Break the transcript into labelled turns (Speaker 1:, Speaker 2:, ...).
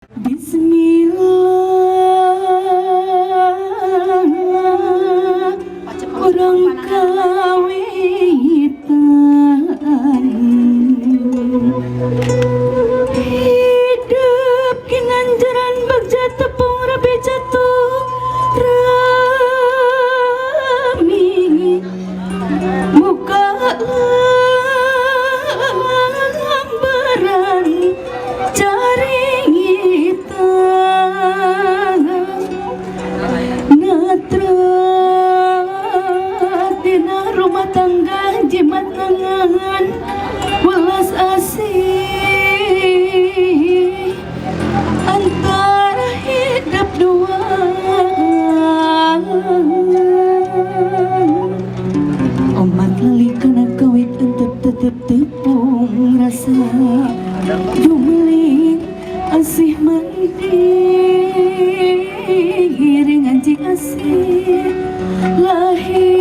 Speaker 1: Bismillah, orang kawitan hidup kinanjaran bagja tepung rabe jatuh rami muka lambaran jaring hitam natra dina rumah tangga jimat tangan welas asih antara hidup dua umat lali kena kawit untuk tetep tepung rasa jumeling asih mandi ringan jing asih lahir